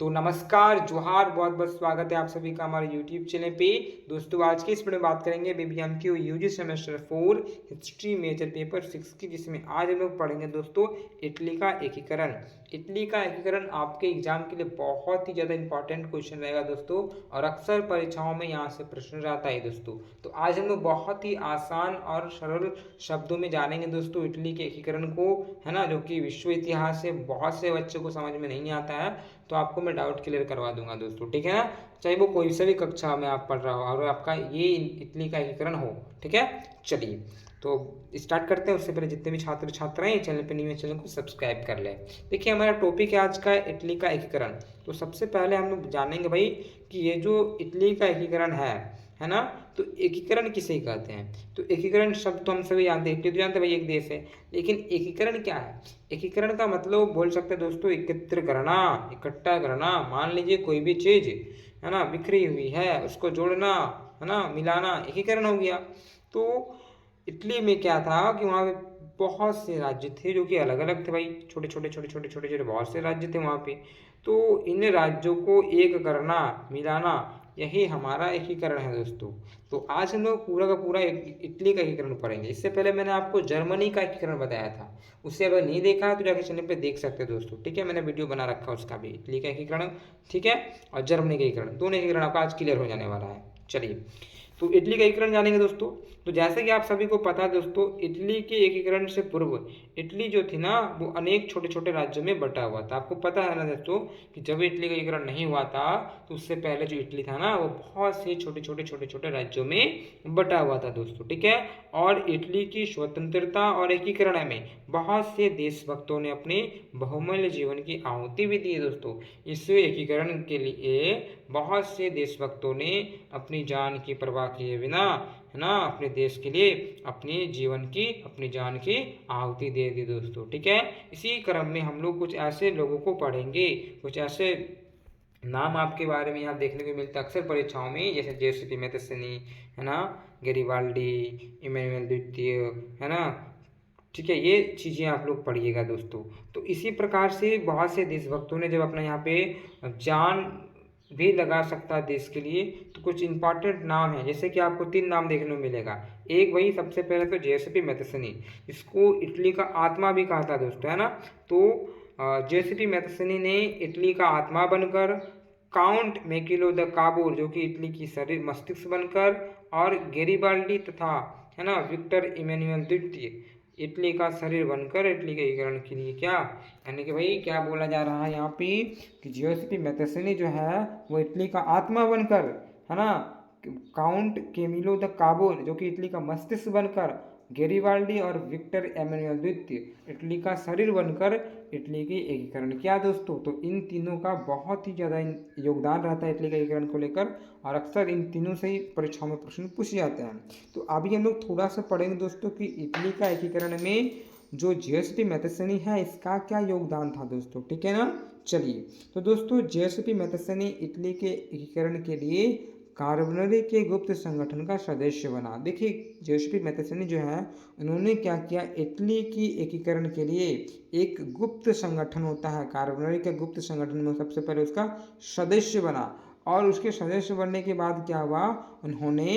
तो नमस्कार, जोहार, बहुत बहुत स्वागत है आप सभी का हमारे यूट्यूब चैनल पे। दोस्तों आज की इस वीडियो में बात करेंगे BBMKU UG semester 4 history major paper 6 की, जिसमें आज हम लोग पढ़ेंगे दोस्तों इटली का एकीकरण। इटली का एकीकरण आपके एग्जाम के लिए बहुत ही ज़्यादा इंपॉर्टेंट क्वेश्चन रहेगा दोस्तों, और अक्सर परीक्षाओं में यहाँ से प्रश्न आता है दोस्तों। तो आज हम लोग बहुत ही आसान और सरल शब्दों में जानेंगे दोस्तों इटली के एकीकरण को, है ना, जो कि विश्व इतिहास से बहुत से बच्चों को समझ में नहीं आता है। तो आपको मैं डाउट क्लियर करवा दूंगा दोस्तों, ठीक है ना। चाहे वो कोई सा भी कक्षा में आप पढ़ रहा हो और आपका ये इटली का एकीकरण हो, ठीक है। चलिए तो स्टार्ट करते हैं। उससे पहले जितने भी छात्र छात्राएं चैनल पर नहीं है, चैनल को सब्सक्राइब कर लें। देखिए हमारा टॉपिक है आज का इटली का एकीकरण। तो सबसे पहले हम लोग जानेंगे भाई कि ये जो इटली का एकीकरण है ना, तो एकीकरण किसे कहते हैं। तो एकीकरण शब्द तो हम सभी जानते हैं, इटली तो जानते हैं भाई एक देश है, लेकिन एकीकरण क्या है। एकीकरण का मतलब बोल सकते हैं दोस्तों एकत्र करना, इकट्ठा करना। मान लीजिए कोई भी चीज है ना बिखरी हुई है, उसको जोड़ना, है ना, मिलाना, एकीकरण हो गया। तो इटली में क्या था कि वहाँ पे बहुत से राज्य थे जो कि अलग अलग थे भाई, छोटे छोटे छोटे छोटे छोटे छोटे बहुत से राज्य थे वहाँ पे। तो इन राज्यों को एक करना, मिलाना, यही हमारा एकीकरण है दोस्तों। तो आज हम लोग पूरा का पूरा इटली का एकीकरण पढ़ेंगे। इससे पहले मैंने आपको जर्मनी का एकीकरण बताया था, उससे अगर नहीं देखा है तो जाके चैनल पे देख सकते हैं दोस्तों, ठीक है। मैंने वीडियो बना रखा है उसका भी, इटली का एकीकरण, ठीक है, और जर्मनी का एकीकरण, दोनों एकीकरण आपका आज क्लियर हो जाने वाला है। चलिए तो इटली का एकीकरण जानेंगे दोस्तों। तो जैसे कि आप सभी को पता है दोस्तों, इटली के एकीकरण से पूर्व इटली जो थी ना वो अनेक छोटे छोटे राज्यों में बटा हुआ था। आपको पता है ना दोस्तों कि जब इटली का एकीकरण नहीं हुआ था तो उससे पहले जो इटली था ना वो बहुत से छोटे छोटे छोटे छोटे राज्यों में बटा हुआ था दोस्तों, ठीक है। और इटली की स्वतंत्रता और एकीकरण में बहुत से देशभक्तों ने अपने बहुमूल्य जीवन की आहुति भी दी है दोस्तों। इस एकीकरण के लिए बहुत से देशभक्तों ने अपनी जान की परवाह किए बिना, है ना, अपने देश के लिए अपनी जान की आहुति दे दी दोस्तों, ठीक है। इसी क्रम में हम लोग कुछ ऐसे लोगों को पढ़ेंगे, कुछ ऐसे नाम आपके बारे में यहाँ देखने को मिलता है अक्सर परीक्षाओं में, जैसे जेसीपी मैथेसनी, है ना, गेरिबाल्डी, इमैनुअल द्वितीय, है ना, ठीक है। ये चीज़ें आप लोग पढ़िएगा दोस्तों। तो इसी प्रकार से बहुत से देशभक्तों ने जब अपना यहाँ पे जान भी लगा सकता है देश के लिए, तो कुछ इंपॉर्टेंट नाम है, जैसे कि आपको 3 नाम देखने को मिलेगा। एक भाई सबसे पहले तो जेसीपी मैथेसनी, इसको इटली का आत्मा भी कहा था दोस्तों, है ना। तो जेसीपी मैथेसनी ने इटली का आत्मा बनकर, काउंट मैकिलो द काबूर जो कि इटली की शरीर मस्तिष्क बनकर, और गेरिबाल्डी तथा, है ना, विक्टर इमैनुअल द्वितीय इटली का शरीर बनकर इटली के एकीकरण के लिए क्या, यानी कि भाई क्या बोला जा रहा है यहाँ पे कि जियोसिपी मैथेसनी जो है वो इटली का आत्मा बनकर, है ना, काउंट केमिलो द काबो जो कि इटली का मस्तिष्क बनकर, गेरिबाल्डी और विक्टर एमेनुअल द्वितीय इटली का शरीर बनकर इटली की एकीकरण किया दोस्तों। तो इन तीनों का बहुत ही ज़्यादा योगदान रहता है इटली के एकीकरण को लेकर, और अक्सर इन तीनों से ही परीक्षाओं में प्रश्न पूछे जाते हैं। तो अभी हम लोग थोड़ा सा पढ़ेंगे दोस्तों कि इटली का एकीकरण में जो जेएसपी मैथेसनी है इसका क्या योगदान था दोस्तों, ठीक है ना। चलिए तो दोस्तों जेएसपी मैथेसनी इटली के एकीकरण के लिए कार्बनरी के गुप्त संगठन का सदस्य बना। देखिए जेएसपी मैथेसनी जो है उन्होंने क्या किया, इटली की एकीकरण के लिए एक गुप्त संगठन होता है, कार्बनरी के गुप्त संगठन में सबसे पहले उसका सदस्य बना। और उसके सदस्य बनने के बाद क्या हुआ, उन्होंने,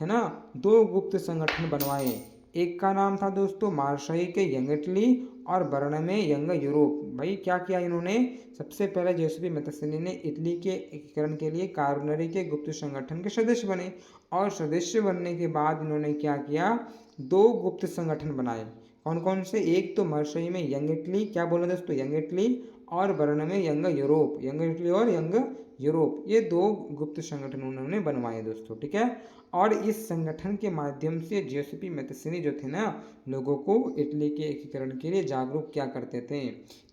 है ना, 2 गुप्त संगठन बनवाए। एक का नाम था दोस्तों मार्शई के यंग इटली और बर्न में यंग यूरोप। भाई क्या किया इन्होंने, सबसे पहले जेएसपी मैथेसनी ने इटली के एकीकरण के लिए कार्बनरी के गुप्त संगठन के सदस्य बने, और सदस्य बनने के बाद इन्होंने क्या किया, 2 गुप्त संगठन बनाए। कौन कौन से, एक तो मार्शई में यंग इटली, क्या बोला दोस्तों, यंग इटली, और बर्न में यंग यूरोप, यंग इटली और यंग यूरोप, ये 2 गुप्त संगठन उन्होंने बनवाए दोस्तों, ठीक है। और इस संगठन के माध्यम से जेएसपी मैथेसनी जो थे ना लोगों को इटली के एकीकरण के लिए जागरूक क्या करते थे।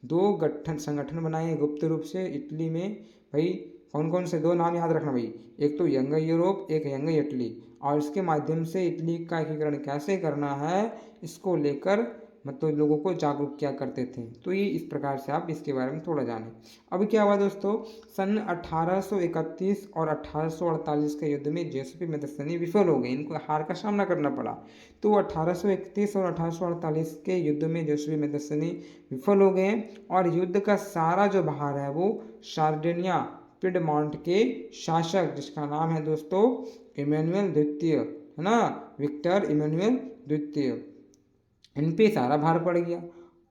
2 गठन संगठन बनाए गुप्त रूप से इटली में। भाई कौन कौन से 2 नाम याद रखना भाई, एक तो यंग यूरोप, एक यंग इटली। और इसके माध्यम से इटली का एकीकरण कैसे करना है इसको लेकर मतलब लोगों को जागरूक किया करते थे। तो ये इस प्रकार से आप इसके बारे में थोड़ा जानें। अब क्या हुआ दोस्तों, सन 1831 और 1848 के युद्ध में जोसेफ मैथेसन विफल हो गए, इनको हार का सामना करना पड़ा। तो 1831 और 1848 के युद्ध में जोसेफ मैथेसन विफल हो गए और युद्ध का सारा जो भार है वो सार्डिनिया पिडमॉन्ट के शासक, जिसका नाम है दोस्तों इमैनुअल द्वितीय, है ना, विक्टर इमैनुअल द्वितीय, इन पे सारा भार पड़ गया।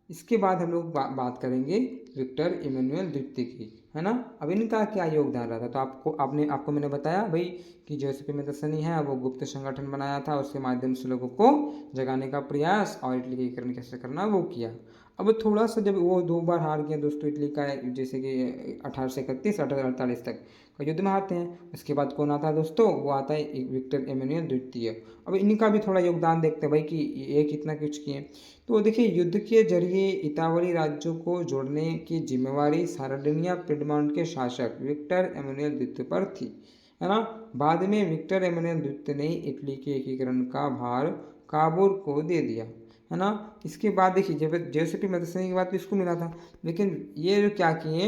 इसके बाद हम लोग बात करेंगे विक्टर इमैनुअल द्वितीय की, है ना। अब इनका क्या योगदान रहा था, तो आपको मैंने बताया भाई कि जोसेफ मैथेसन है वो गुप्त संगठन बनाया था, उसके माध्यम से लोगों को जगाने का प्रयास और इटली के एकीकरण कैसे करना वो किया। अब थोड़ा सा जब वो 2 बार हार गया दोस्तों इटली का, जैसे कि 1831 1848 तक का युद्ध में हारते हैं। उसके बाद कौन आता है दोस्तों, वो आता है विक्टर इमैनुअल द्वितीय। अब इनका भी थोड़ा योगदान देखते हैं भाई कि ये कितना कुछ किए। तो देखिए युद्ध के जरिए इतावली राज्यों को जोड़ने की जिम्मेवारी सार्डिनिया पिडमॉन्ट के शासक विक्टर इमैनुअल द्वितीय पर थी, है ना। बाद में विक्टर इमैनुअल द्वितीय ने इटली के एकीकरण का भार काबूल को दे दिया, है ना। इसके बाद देखिए जब जोसेफ मैथेसन की बात तो इसको मिला था, लेकिन ये जो क्या किए,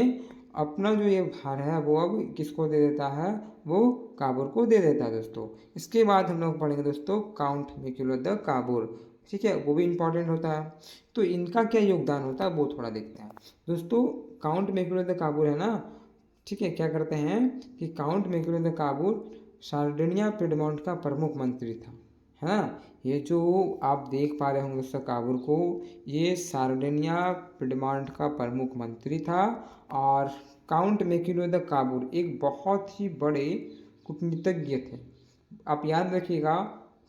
अपना जो ये भार है वो अब किसको दे देता है, वो काबूल को दे देता है दोस्तों। इसके बाद हम लोग पढ़ेंगे दोस्तों काउंट मैक्यूलर द काबूल, ठीक है, वो भी इम्पोर्टेंट होता है। तो इनका क्या योगदान होता है वो थोड़ा देखते हैं दोस्तों। काउंट मैक्यूलर द काबूल है ना, ठीक है, क्या करते हैं कि count macular the Kabul Sardinia Piedmont का प्रमुख मंत्री था, है ना। ये जो आप देख पा रहे होंगे दोस्तों काबूल को, ये सार्डिनिया पिडमॉन्ट का प्रमुख मंत्री था। और काउंट मैक्यूलर द काबूल एक बहुत ही बड़े कूटनीतिज्ञ थे, आप याद रखिएगा,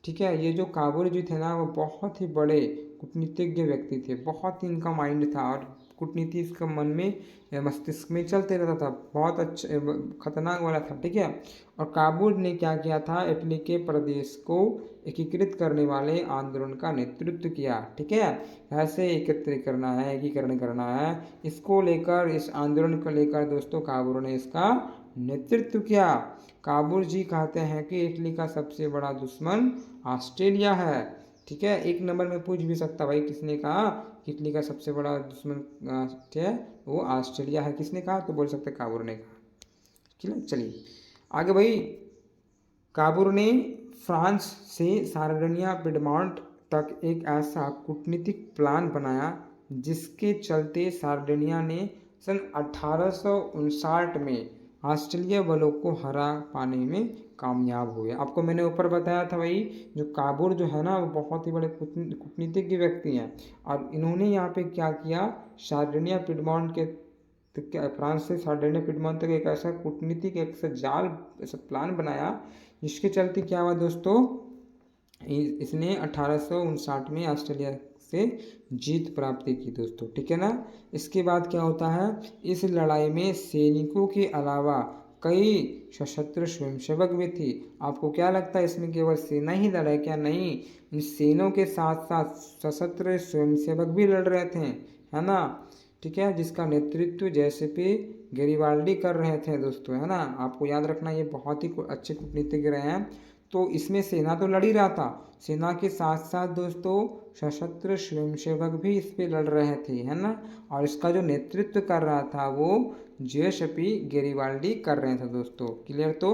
ठीक है। ये जो काबूल जी थे ना वो बहुत ही बड़े कूटनीतिज्ञ व्यक्ति थे, बहुत ही इनका माइंड था और कूटनीति इसका मन में मस्तिष्क में चलते रहता था, बहुत अच्छा खतरनाक वाला था, ठीक है। और काबूल ने क्या किया था, इटली के प्रदेश को एकीकृत करने वाले आंदोलन का नेतृत्व किया, ठीक है। ऐसे एकत्रित करना है, एकीकरण करना है, इसको लेकर, इस आंदोलन को लेकर दोस्तों काबूल ने इसका नेतृत्व किया। काबूल जी कहते हैं कि इटली का सबसे बड़ा दुश्मन ऑस्ट्रेलिया है, ठीक है। एक नंबर में पूछ भी सकता भाई किसने कहा कि इटली का सबसे बड़ा दुश्मन है वो ऑस्ट्रेलिया है, किसने कहा, तो बोल सकते काबूल ने कहा, ठीक है। चलिए आगे भाई, काबूल ने फ्रांस से सार्डिनिया पिडमॉन्ट तक एक ऐसा कूटनीतिक प्लान बनाया जिसके चलते सार्डिनिया ने सन 1859 में ऑस्ट्रेलिया बलों को हरा पाने में कामयाब हुए। आपको मैंने ऊपर बताया था भाई, जो काबूल जो है ना वो बहुत ही बड़े कूटनीतिज्ञ व्यक्ति हैं और इन्होंने यहाँ पे क्या किया, सार्डिनिया पिडमॉन्ट के फ्रांस से सार्डिनिया पिडमॉन्ट तक एक ऐसा कूटनीतिक एक जाल ऐसा प्लान बनाया जिसके चलते क्या हुआ दोस्तों, इसने 1859 में ऑस्ट्रेलिया से जीत प्राप्त की दोस्तों, ठीक है ना। इसके बाद क्या होता है, इस लड़ाई में सैनिकों के अलावा कई सशस्त्र स्वयंसेवक भी थी। आपको क्या लगता है इसमें केवल सेना ही लड़ा क्या, नहीं, इन सेनों के साथ साथ सशस्त्र स्वयंसेवक भी लड़ रहे थे, है ना, ठीक है, जिसका नेतृत्व जोसेफ गैरिबाल्डी कर रहे थे दोस्तों, है ना। आपको याद रखना ये बहुत ही अच्छे कूटनीतिज्ञ रहे हैं। तो इसमें सेना तो लड़ ही रहा था, सेना के साथ साथ दोस्तों सशस्त्र स्वयंसेवक भी इस पे लड़ रहे थे, है ना। और इसका जो नेतृत्व कर रहा था वो जोसेफ गैरिबाल्डी कर रहे थे दोस्तों, क्लियर, तो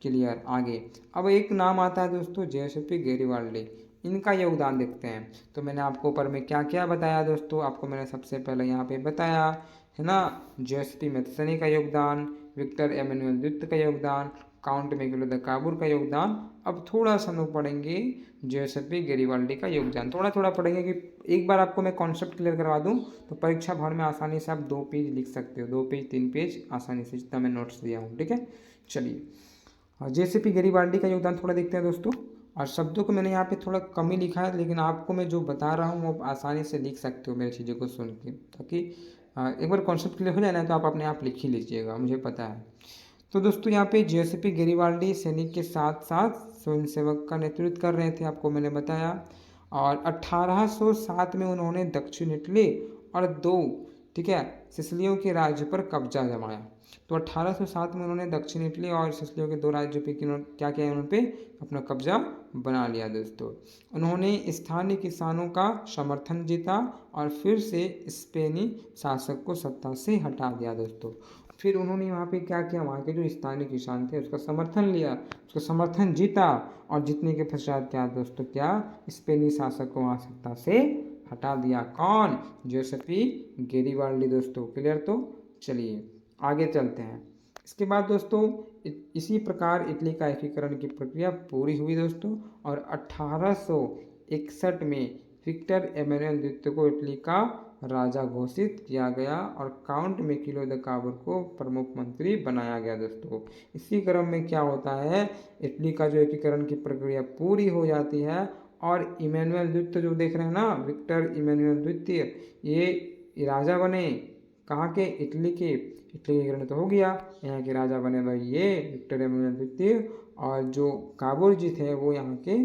क्लियर। आगे अब एक नाम आता है दोस्तों जोसेफ गैरिबाल्डी, इनका योगदान देखते हैं। तो मैंने आपको ऊपर में क्या क्या बताया दोस्तों, आपको मैंने सबसे पहले यहाँ पे बताया, है ना, जोसेफ मैथेसन का योगदान, विक्टर इमैनुअल द्वितीय का योगदान, काउंट मैक्यूलर द काबूल का योगदान। अब थोड़ा सा हम लोग पढ़ेंगे जोसेफ गैरिबाल्डी का योगदान, थोड़ा थोड़ा पढ़ेंगे कि एक बार आपको मैं कॉन्सेप्ट क्लियर करवा दूं तो परीक्षा भर में आसानी से आप 2 पेज लिख सकते हो, 2 पेज 3 पेज आसानी से, जितना मैं नोट्स दिया हूँ, ठीक है। चलिए जोसेफ गैरिबाल्डी का योगदान थोड़ा देखते हैं दोस्तों। और शब्दों को मैंने यहाँ पे थोड़ा कम ही लिखा है, लेकिन आपको मैं जो बता रहा हूँ वो आसानी से लिख सकते हो मेरी चीज़ों को सुन के, ताकि एक बार कॉन्सेप्ट क्लियर हो जाए ना तो आप अपने आप लिख ही लीजिएगा, मुझे पता है। तो दोस्तों यहाँ पे जोसेफ गैरिबाल्डी सैनिक के साथ साथ स्वयंसेवक का नेतृत्व कर रहे थे, आपको मैंने बताया। और 1807 में उन्होंने दक्षिण इटली और 2, ठीक है, सिसिलियों के राज्य पर कब्जा जमाया। तो 1807 में उन्होंने दक्षिण इटली और सिसिलियों के 2 राज्यों पे क्या किया, उन्होंने पे अपना कब्जा बना लिया दोस्तों। उन्होंने स्थानीय किसानों का समर्थन जीता और फिर से स्पेनी शासक को सत्ता से हटा दिया दोस्तों। फिर उन्होंने वहाँ पे क्या किया, वहाँ के जो स्थानीय किसान थे उसका समर्थन लिया, उसका समर्थन जीता और जीतने के पश्चात क्या दोस्तों, क्या स्पेनी शासक को वहाँ सत्ता से हटा दिया। कौन, जोसेफी गेरिबाल्डी दोस्तों। क्लियर। तो चलिए आगे चलते हैं। इसके बाद दोस्तों इसी प्रकार इटली का एकीकरण की प्रक्रिया पूरी हुई दोस्तों और 1861 में विक्टर एमेनुएल द्वितीय को इटली का राजा घोषित किया गया और काउंट मैक्यूलो द काबर को प्रमुख मंत्री बनाया गया दोस्तों। इसी क्रम में क्या होता है, इटली का जो एकीकरण की प्रक्रिया पूरी हो जाती है और इमैनुअल द्वितीय जो देख रहे हैं ना, विक्टर इमैनुअल द्वितीय, ये राजा बने कहाँ के, इटली के। इटली एकीकरण तो हो गया, यहाँ के राजा बने भाई ये विक्टर इमैनुअल द्वितीय और जो काबुल जी थे वो यहाँ के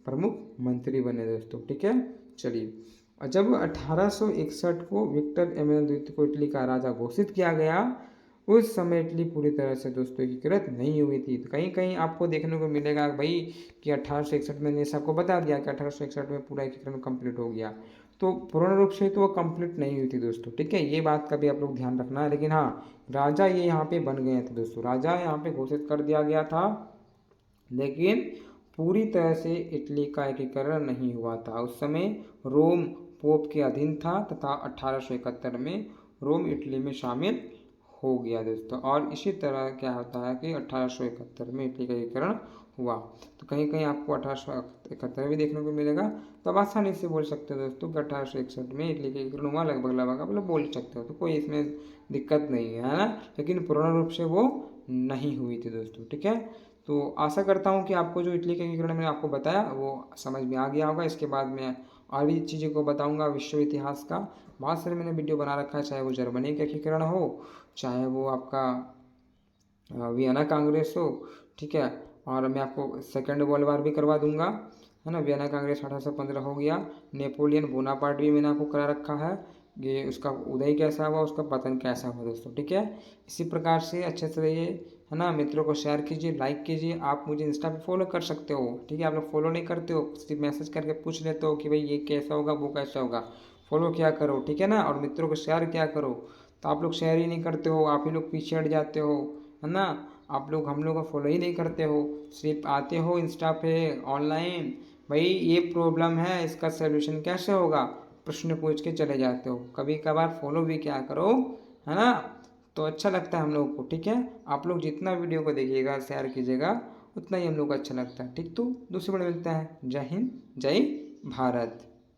प्रमुख मंत्री बने दोस्तों। ठीक है। चलिए, और जब 1861 को विक्टर एमैनुएल द्वितीय को इटली का राजा घोषित किया गया, उस समय इटली पूरी तरह से दोस्तों एकीकृत नहीं हुई थी। तो कहीं कहीं आपको देखने को मिलेगा भाई कि 1861 में ने सबको बता दिया कि 1861 में पूरा एकीकरण कंप्लीट हो गया, तो पूर्ण रूप से तो वो कंप्लीट नहीं हुई थी दोस्तों। ठीक है, ये बात का भी आप लोग ध्यान रखना है। लेकिन हाँ, राजा ये यहाँ पे बन गए थे दोस्तों, राजा यहाँ पे घोषित कर दिया गया था, लेकिन पूरी तरह से इटली का एकीकरण नहीं हुआ था। उस समय रोम पोप के अधीन था तथा 1871 में रोम इटली में शामिल हो गया दोस्तों। और इसी तरह क्या होता है कि 1871 में इटली का एकीकरण हुआ। तो कहीं कहीं आपको 1871 भी देखने को मिलेगा, तो आप आसानी से बोल सकते हो दोस्तों कि 1861 में इटली का एकीकरण हुआ, लगभग लगभग आप लोग बोल सकते हो, तो कोई इसमें दिक्कत नहीं है ना। लेकिन पूर्ण रूप से वो नहीं हुई थी दोस्तों। ठीक है, तो आशा करता हूँ कि आपको जो इटली के एकीकरण मैंने आपको बताया वो समझ में आ गया होगा। इसके बाद मैं और भी चीज़ों को बताऊंगा विश्व इतिहास का। बहुत सारे मैंने वीडियो बना रखा है, चाहे वो जर्मनी का एकीकरण हो, चाहे वो आपका वियना कांग्रेस हो। ठीक है, और मैं आपको सेकेंड वर्ल्ड वार भी करवा दूंगा, है ना। वियना कांग्रेस 1815 हो गया। नेपोलियन बोनापार्ट भी मैंने आपको करा रखा है, ये उसका उदय कैसा हुआ, उसका पतन कैसा हुआ दोस्तों। ठीक है, इसी प्रकार से अच्छे से रहिए, है ना। मित्रों को शेयर कीजिए, लाइक कीजिए। आप मुझे इंस्टा पे फॉलो कर सकते हो। ठीक है, आप लोग फॉलो नहीं करते हो, सिर्फ मैसेज करके पूछ लेते हो कि भाई ये कैसा होगा, वो कैसा होगा। फॉलो क्या करो, ठीक है ना। और मित्रों को शेयर क्या करो, तो आप लोग शेयर ही नहीं करते हो, आप ही लोग पीछे हट जाते हो, है ना। आप लोग हम लोग को फॉलो ही नहीं करते हो, सिर्फ आते हो इंस्टा पे ऑनलाइन, भाई ये प्रॉब्लम है, इसका सोल्यूशन कैसे होगा, प्रश्न पूछ के चले जाते हो। कभी कभार फॉलो भी क्या करो, है ना, तो अच्छा लगता है हम लोग को। ठीक है, आप लोग जितना वीडियो को देखिएगा, शेयर कीजिएगा, उतना ही हम लोग को अच्छा लगता है। ठीक, तो दूसरे बड़े मिलता है। जय हिंद, जय भारत।